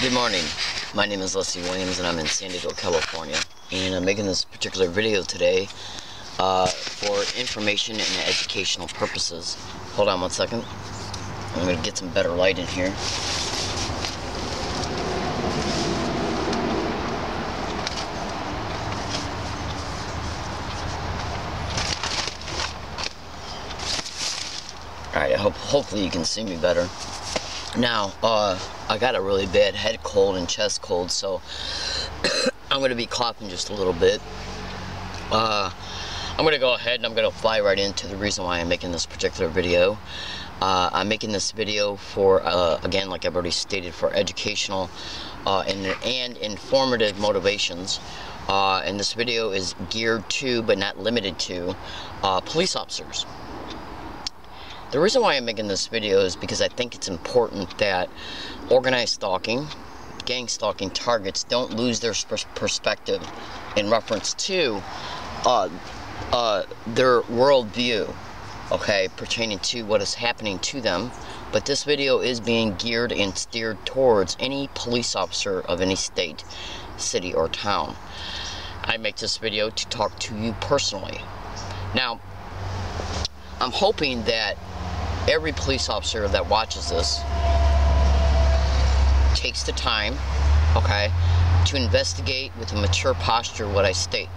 Good morning. My name is Leslie Williams and I'm in San Diego, California. And I'm making this particular video today for information and educational purposes. Hold on one second. I'm going to get some better light in here. Alright, hopefully you can see me better. Now, I got a really bad head cold and chest cold, so I'm going to be coughing just a little bit. I'm going to go ahead and I'm going to fly right into the reason why I'm making this particular video. I'm making this video for, again, like I've already stated, for educational and informative motivations. And this video is geared to, but not limited to, police officers. The reason why I'm making this video is because I think it's important that organized stalking, gang stalking targets don't lose their perspective in reference to their worldview, okay, pertaining to what is happening to them. But this video is being geared and steered towards any police officer of any state, city, or town. I make this video to talk to you personally. Now, I'm hoping that every police officer that watches this takes the time, okay, to investigate with a mature posture what I state.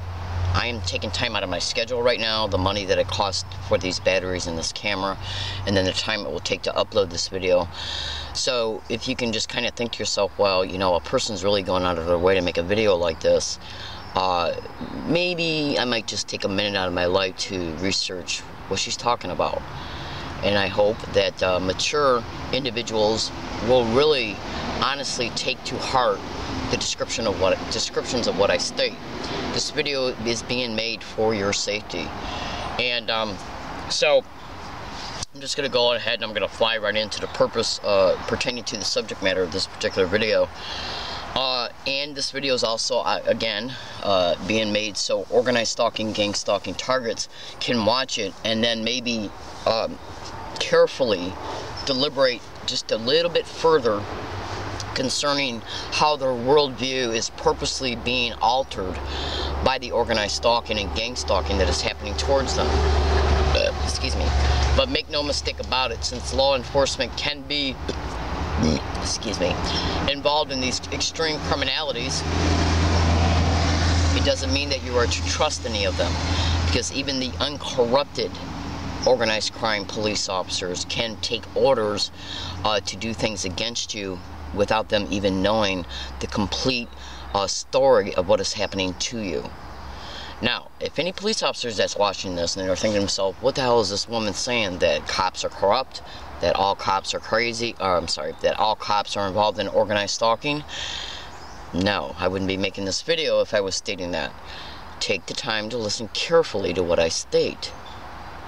I am taking time out of my schedule right now, the money that it costs for these batteries and this camera, and then the time it will take to upload this video. So if you can just kind of think to yourself, well, you know, a person's really going out of their way to make a video like this, maybe I might just take a minute out of my life to research what she's talking about. And I hope that mature individuals will really honestly take to heart the descriptions of what I state. This video is being made for your safety. And so I'm just going to go ahead and I'm going to fly right into the purpose pertaining to the subject matter of this particular video. And this video is also, again, being made so organized stalking, gang stalking targets can watch it and then maybe carefully deliberate just a little bit further concerning how their worldview is purposely being altered by the organized stalking and gang stalking that is happening towards them. Excuse me. But make no mistake about it, since law enforcement can be involved in these extreme criminalities, it doesn't mean that you are to trust any of them, because even the uncorrupted organized crime police officers can take orders to do things against you without them even knowing the complete story of what is happening to you. Now, if any police officers that's watching this and they're thinking to themselves, what the hell is this woman saying, that cops are corrupt, that all cops are crazy, or I'm sorry, that all cops are involved in organized stalking? No, I wouldn't be making this video if I was stating that. Take the time to listen carefully to what I state,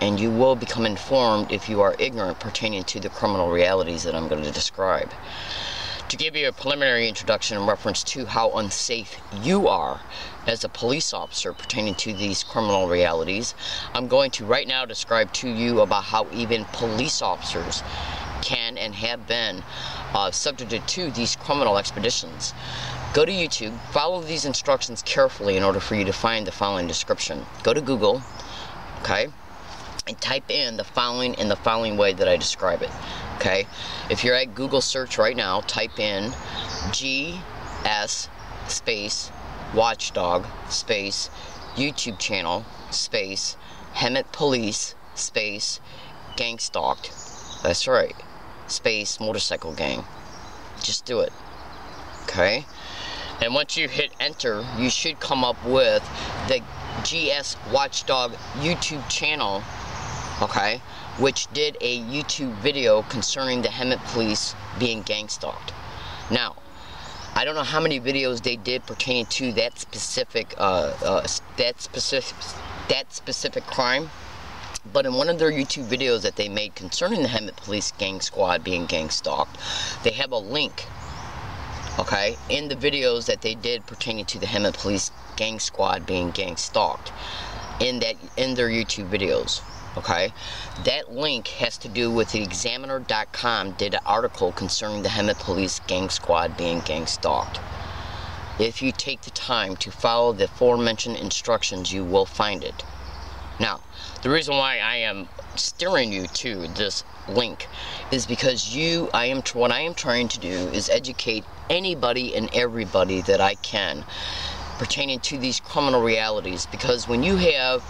and you will become informed if you are ignorant pertaining to the criminal realities that I'm going to describe. To give you a preliminary introduction in reference to how unsafe you are as a police officer pertaining to these criminal realities, I'm going to right now describe to you about how even police officers can and have been subjected to these criminal expeditions. Go to YouTube, follow these instructions carefully in order for you to find the following description. Go to Google, okay, and type in the following way that I describe it. Okay, if you're at Google search right now, type in GS space watchdog space YouTube channel space Hemet police space gang stalked. That's right, space motorcycle gang. Just do it. Okay, and once you hit enter, you should come up with the GS Watchdog YouTube channel, okay, which did a YouTube video concerning the Hemet police being gang stalked. Now, I don't know how many videos they did pertaining to that specific crime, but in one of their YouTube videos that they made concerning the Hemet police gang squad being gang stalked, they have a link, okay, in the videos that they did pertaining to the Hemet police gang squad being gang stalked in their YouTube videos. Okay, that link has to do with the Examiner.com did an article concerning the Hemet Police Gang Squad being gang stalked. If you take the time to follow the aforementioned instructions, you will find it. Now, the reason why I am steering you to this link is because what I am trying to do is educate anybody and everybody that I can pertaining to these criminal realities, because when you have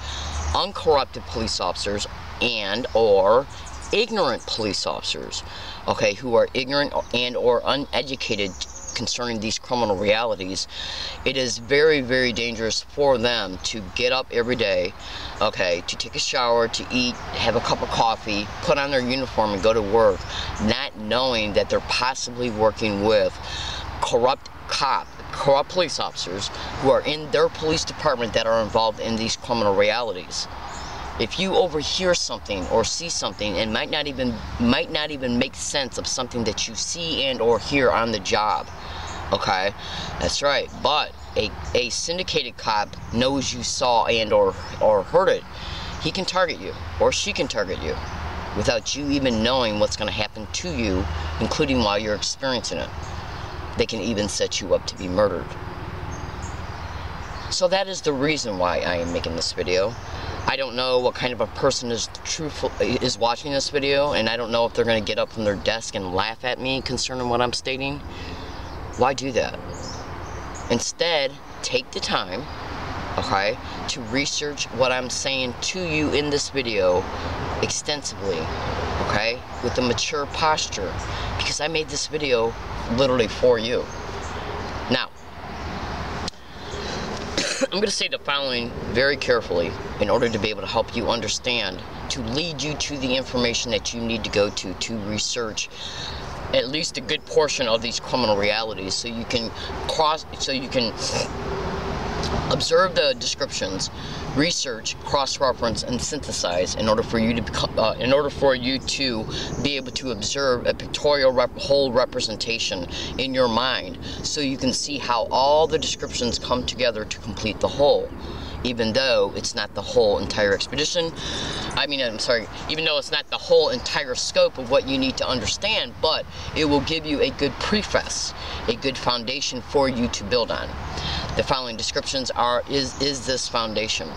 uncorrupted police officers and or ignorant police officers, okay, who are ignorant and or uneducated concerning these criminal realities, it is very, very dangerous for them to get up every day, okay, to take a shower, to eat, have a cup of coffee, put on their uniform and go to work, not knowing that they're possibly working with corrupt police officers who are in their police department that are involved in these criminal realities. If you overhear something or see something and might not even make sense of something that you see and or hear on the job, okay, that's right, but a syndicated cop knows you saw and or heard it, he can target you or she can target you without you even knowing what's going to happen to you, including while you're experiencing it. They can even set you up to be murdered. So that is the reason why I am making this video. I don't know what kind of a person is watching this video, and I don't know if they're going to get up from their desk and laugh at me concerning what I'm stating. Why do that? Instead, take the time, okay, to research what I'm saying to you in this video extensively, okay, with a mature posture, because I made this video literally for you. Now, I'm going to say the following very carefully in order to be able to help you understand, to lead you to the information that you need to go to research at least a good portion of these criminal realities, so you can observe the descriptions, research, cross-reference, and synthesize in order for you to be able to observe a pictorial whole representation in your mind, so you can see how all the descriptions come together to complete the whole. Even though it's not the whole entire expedition, even though it's not the whole entire scope of what you need to understand, but it will give you a good preface, a good foundation for you to build on. The following descriptions is this foundation.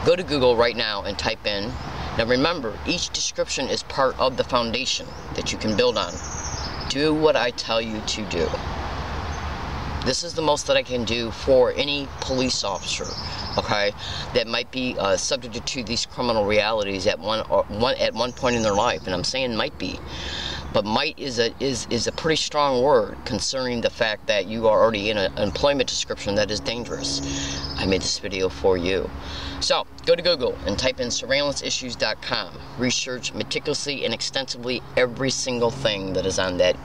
Go to Google right now and type in, now remember, each description is part of the foundation that you can build on. Do what I tell you to do. This is the most that I can do for any police officer, okay, that might be subject to these criminal realities at one point in their life. And I'm saying might be, but might is a pretty strong word concerning the fact that you are already in an employment description that is dangerous. I made this video for you. So go to Google and type in surveillanceissues.com. Research meticulously and extensively every single thing that is on the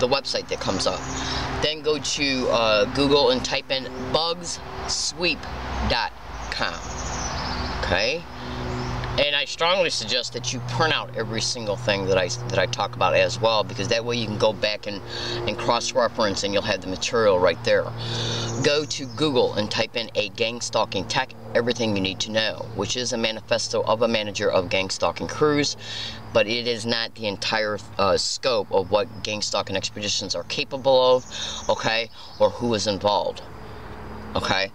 website that comes up. Then go to Google and type in bugsweep.com. Okay? And I strongly suggest that you print out every single thing that I talk about as well, because that way you can go back and cross-reference and you'll have the material right there. Go to Google and type in a gang stalking tech, everything you need to know, which is a manifesto of a manager of gang stalking crews, but it is not the entire scope of what gang stalking expeditions are capable of, okay, or who is involved. Okay,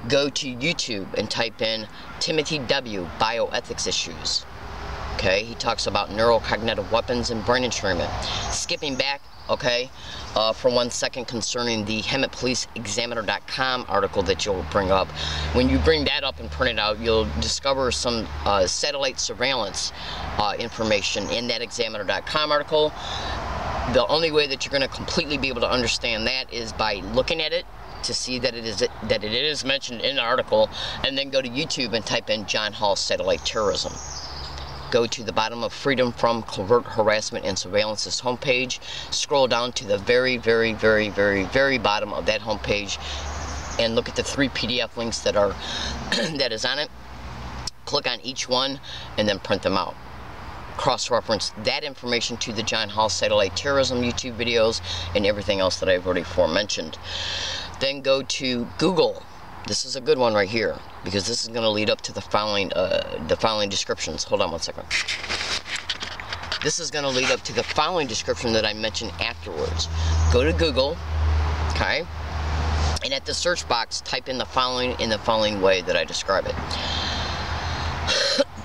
go to YouTube and type in Timothy W. Bioethics Issues. Okay, he talks about neurocognitive weapons and brain entrainment. Skipping back, okay, for 1 second concerning the Hemet Police Examiner.com article that you'll bring up. When you bring that up and print it out, you'll discover some satellite surveillance information in that Examiner.com article. The only way that you're going to completely be able to understand that is by looking at it, to see that it is mentioned in the article, and then go to YouTube and type in John Hall Satellite Terrorism. Go to the bottom of Freedom from Covert Harassment and Surveillance's homepage, scroll down to the very, very, very, very, very bottom of that homepage, and look at the 3 PDF links that is on it. Click on each one and then print them out. Cross-reference that information to the John Hall Satellite Terrorism YouTube videos and everything else that I've already aforementioned. Then go to Google This is a good one right here, because this is going to lead up to the following descriptions. Hold on one second. This is going to lead up to the following description that I mentioned afterwards. Go to Google, okay, and at the search box, type in the following way that I describe it.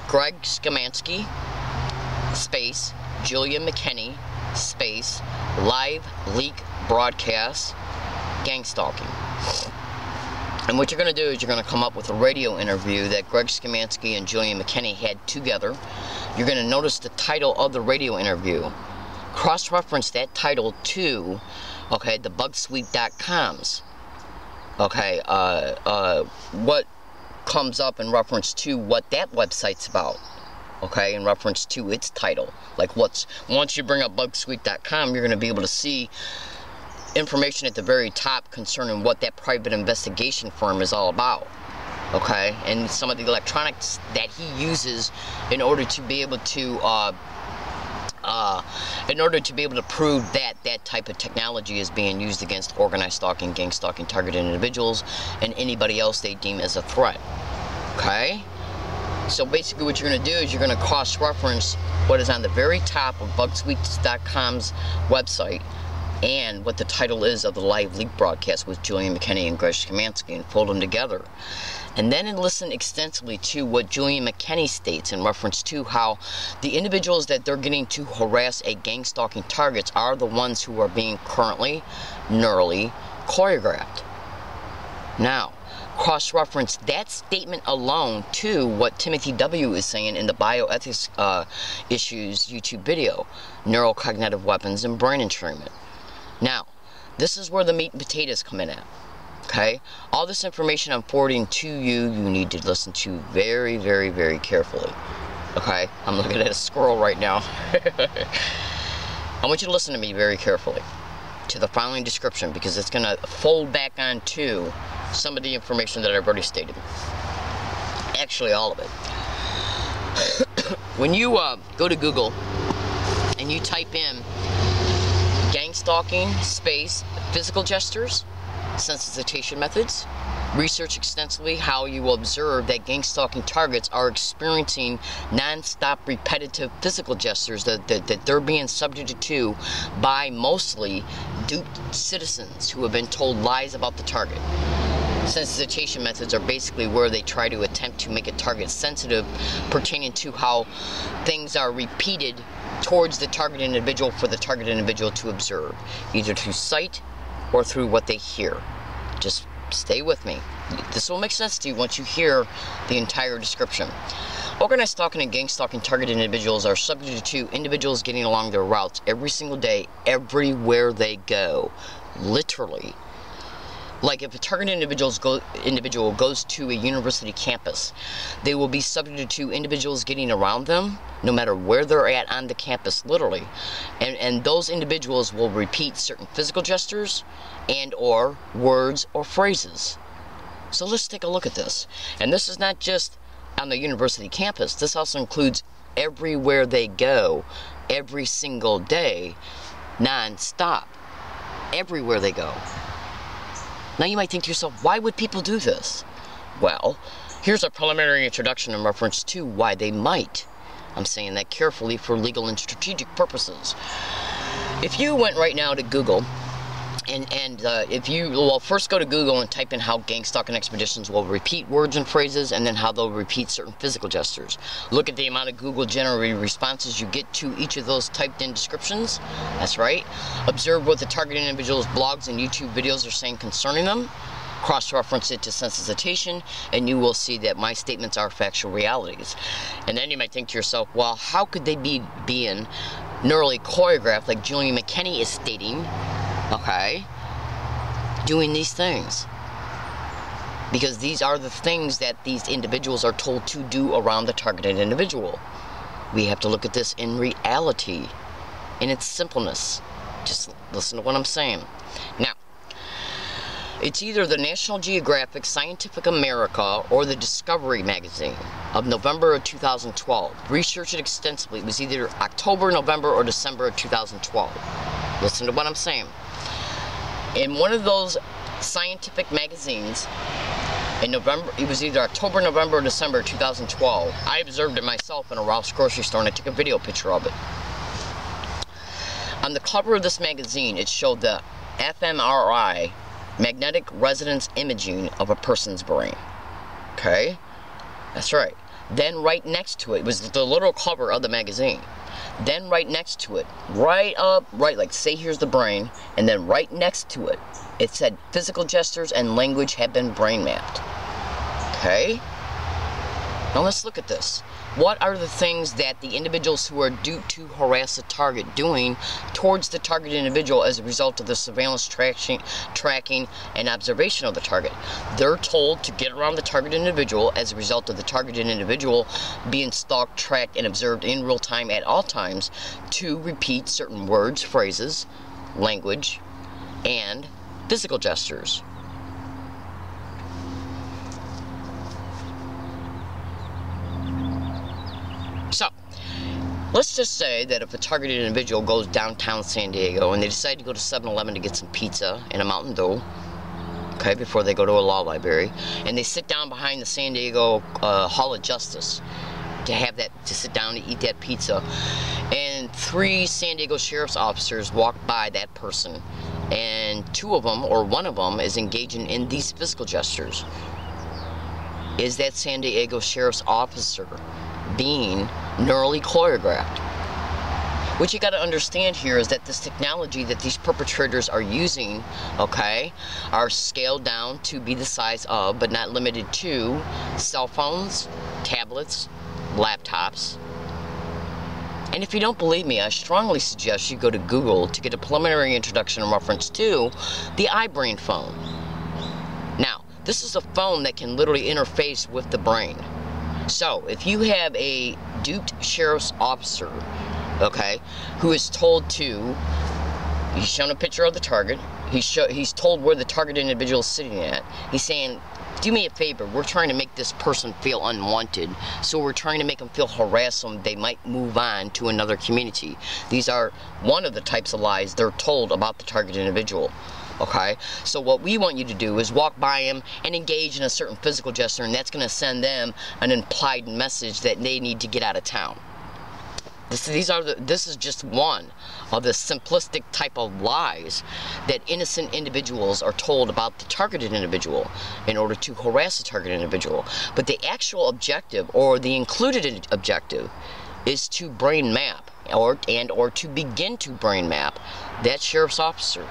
Greg Szymanski, space, Julia McKinney, space, live leak broadcast, GangStalking. And what you're going to do is you're going to come up with a radio interview that Greg Szymanski and Julia McKinney had together. You're going to notice the title of the radio interview. Cross-reference that title to, okay, the bugsweep.coms. Okay, what comes up in reference to what that website's about. Okay, in reference to its title. Like once you bring up bugsweep.com, you're going to be able to see information at the very top concerning what that private investigation firm is all about. Okay, and some of the electronics that he uses in order to be able to prove that that type of technology is being used against organized stalking, gang stalking, targeted individuals, and anybody else they deem as a threat. Okay, so basically what you're going to do is you're going to cross-reference what is on the very top of bugsweep.com's website and what the title is of the live leak broadcast with Julian McKinney and Greg Szymanski, and fold them together. And then listen extensively to what Julian McKinney states in reference to how the individuals that they're getting to harass a gang stalking targets are the ones who are being currently neurally choreographed. Now, cross-reference that statement alone to what Timothy W. is saying in the bioethics issues YouTube video, neurocognitive weapons and brain entrainment. Now, this is where the meat and potatoes come in at. Okay? All this information I'm forwarding to you, you need to listen to very, very, very carefully. Okay? I'm looking at a squirrel right now. I want you to listen to me very carefully to the following description, because it's going to fold back onto some of the information that I've already stated. Actually, all of it. When you go to Google and you type in gang stalking, space, physical gestures, sensitization methods, research extensively how you will observe that gang stalking targets are experiencing non-stop repetitive physical gestures that they're being subjected to by mostly duped citizens who have been told lies about the target. Sensitization methods are basically where they try to attempt to make a target sensitive pertaining to how things are repeated towards the target individual for the target individual to observe, either through sight or through what they hear. Just stay with me. This will make sense to you once you hear the entire description. Organized stalking and gang stalking targeted individuals are subject to individuals getting along their routes every single day, everywhere they go. Literally. Like if a targeted individual goes to a university campus, they will be subject to individuals getting around them, no matter where they're at on the campus, literally. And those individuals will repeat certain physical gestures and or words or phrases. So let's take a look at this. And this is not just on the university campus. This also includes everywhere they go, every single day, non-stop. Everywhere they go. Now you might think to yourself, why would people do this? Well, here's a preliminary introduction in reference to why they might. I'm saying that carefully for legal and strategic purposes. If you went right now to Google, if you, well, first go to Google and type in how gang stalking expeditions will repeat words and phrases, and then how they'll repeat certain physical gestures. Look at the amount of Google generated responses you get to each of those typed in descriptions. That's right. Observe what the target individual's blogs and YouTube videos are saying concerning them. Cross-reference it to sensitization, and you will see that my statements are factual realities. And then you might think to yourself, well, how could they be being neurally choreographed like Julian McKinney is stating, okay, doing these things? Because these are the things that these individuals are told to do around the targeted individual. We have to look at this in reality, in its simpleness. Just listen to what I'm saying. Now, it's either the National Geographic, Scientific America, or the Discovery magazine of November of 2012. Research it extensively. It was either October, November, or December of 2012. Listen to what I'm saying. In one of those scientific magazines, In November, it was either October, November, or December 2012. I observed it myself in a Ralph's grocery store, and I took a video picture of it. On the cover of this magazine, it showed the fMRI, magnetic resonance imaging of a person's brain. Okay? That's right. Then right next to it was the little cover of the magazine. Then right next to it, right like say here's the brain, and then right next to it, it said physical gestures and language have been brain mapped. Okay? Now let's look at this. What are the things that the individuals who are duped to harass the target doing towards the target individual as a result of the surveillance tracking and observation of the target? They're told to get around the target individual as a result of the targeted individual being stalked, tracked, and observed in real time at all times to repeat certain words, phrases, language, and physical gestures. So, let's just say that if a targeted individual goes downtown San Diego and they decide to go to 7-Eleven to get some pizza and a Mountain Dew, okay, before they go to a law library, and they sit down behind the San Diego Hall of Justice to sit down to eat that pizza, and 3 San Diego sheriff's officers walk by that person, and 2 of them, or 1 of them, is engaging in these physical gestures. Is that San Diego sheriff's officer being neurally choreographed? What you got to understand here is that this technology that these perpetrators are using, okay, are scaled down to be the size of, but not limited to, cell phones, tablets, laptops. And if you don't believe me, I strongly suggest you go to Google to get a preliminary introduction in reference to the iBrain phone. Now, this is a phone that can literally interface with the brain. So, if you have a duped sheriff's officer, okay, who is told to, he's shown a picture of the target, he's told where the target individual is sitting at, he's saying, do me a favor, we're trying to make this person feel unwanted, so we're trying to make them feel harassed so they might move on to another community. These are one of the types of lies they're told about the target individual. Okay, so what we want you to do is walk by them and engage in a certain physical gesture, and that's going to send them an implied message that they need to get out of town. This is just one of the simplistic type of lies that innocent individuals are told about the targeted individual in order to harass the targeted individual. But the actual objective, or the included objective, is to brain map, or to begin to brain map that sheriff's officer.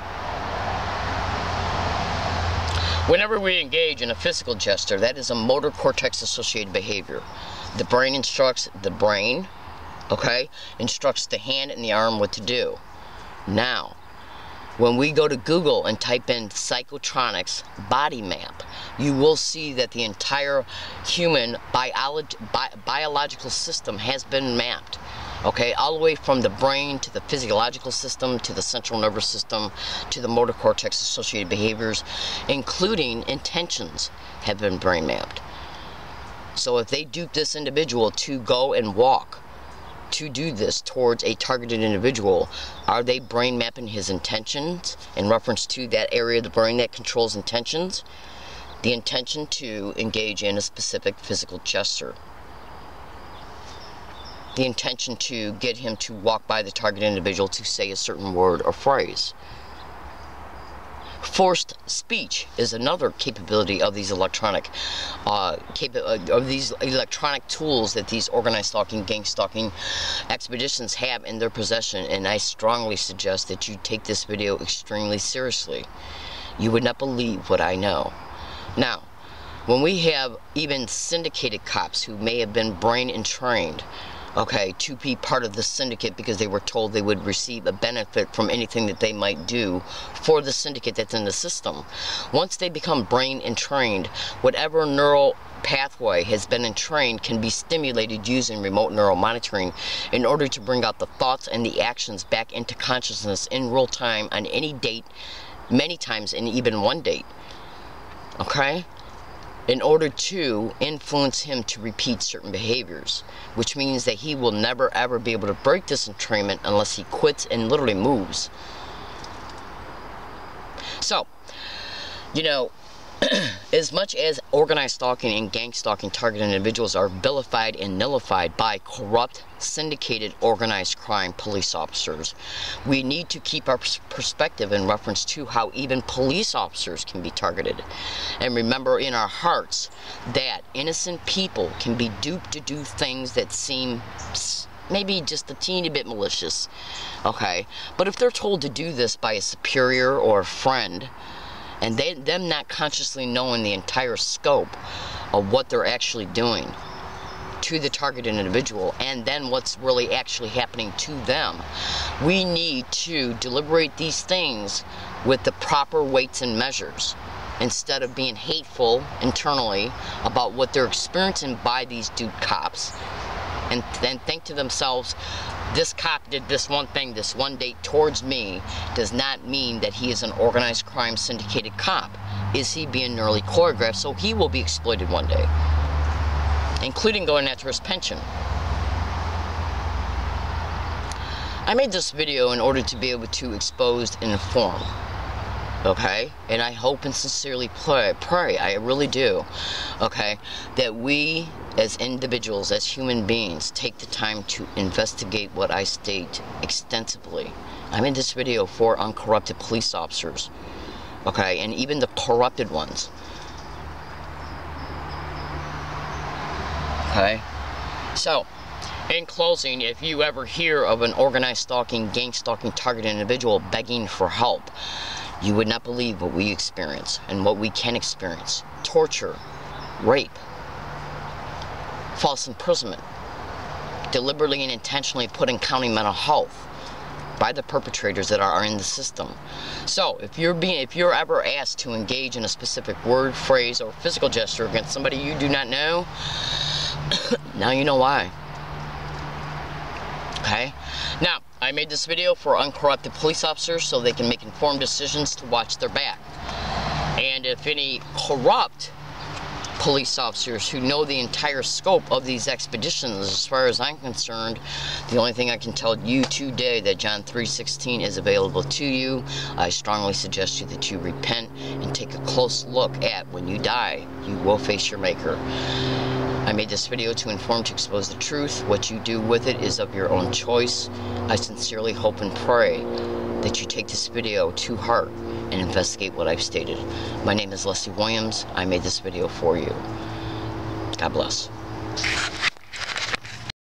Whenever we engage in a physical gesture, that is a motor cortex associated behavior. The brain instructs the brain, okay, instructs the hand and the arm what to do. Now, when we go to Google and type in psychotronics body map, you will see that the entire human biological system has been mapped. Okay, all the way from the brain to the physiological system to the central nervous system to the motor cortex associated behaviors, including intentions, have been brain mapped. So if they dupe this individual to go and walk, to do this towards a targeted individual, are they brain mapping his intentions in reference to that area of the brain that controls intentions? The intention to engage in a specific physical gesture. The intention to get him to walk by the target individual to say a certain word or phrase. Forced speech is another capability of these electronic tools that these organized stalking, gang stalking expeditions have in their possession, and I strongly suggest that you take this video extremely seriously. You would not believe what I know. Now, when we have even syndicated cops who may have been brain entrained, okay, to be part of the syndicate because they were told they would receive a benefit from anything that they might do for the syndicate that's in the system. Once they become brain entrained, whatever neural pathway has been entrained can be stimulated using remote neural monitoring in order to bring out the thoughts and the actions back into consciousness in real time on any date, many times in even one date. Okay? In order to influence him to repeat certain behaviors, which means that he will never ever be able to break this entrainment unless he quits and literally moves. So, you know, As much as organized stalking and gang stalking targeted individuals are vilified and nullified by corrupt, syndicated, organized crime police officers, we need to keep our perspective in reference to how even police officers can be targeted. And remember in our hearts that innocent people can be duped to do things that seem maybe just a teeny bit malicious, okay? But if they're told to do this by a superior or a friend, and them not consciously knowing the entire scope of what they're actually doing to the targeted individual, and then what's really actually happening to them, we need to deliberate these things with the proper weights and measures, instead of being hateful internally about what they're experiencing by these dude cops, and then think to themselves, this cop did this one thing, this one date towards me, does not mean that he is an organized crime syndicated cop. Is he being neurally choreographed so he will be exploited one day, including going after his pension? I made this video in order to be able to expose and inform, okay? And I hope and sincerely pray, I really do, okay, that we as individuals, as human beings, take the time to investigate what I state extensively. I made this video for uncorrupted police officers, okay, and even the corrupted ones, okay? So, in closing, if you ever hear of an organized stalking, gang stalking targeted individual begging for help, you would not believe what we experience and what we can experience. Torture, rape, false imprisonment, deliberately and intentionally put in county mental health by the perpetrators that are in the system. So if you're ever asked to engage in a specific word, phrase, or physical gesture against somebody you do not know, now you know why. Okay? Now, I made this video for uncorrupted police officers so they can make informed decisions to watch their back. And if any corrupt police officers who know the entire scope of these expeditions, as far as I'm concerned, the only thing I can tell you today that John 3:16 is available to you. I strongly suggest you that you repent and take a close look at when you die, you will face your maker. I made this video to inform, to expose the truth. What you do with it is of your own choice. I sincerely hope and pray that you take this video to heart and investigate what I've stated. My name is Leslie Williams. I made this video for you. God bless.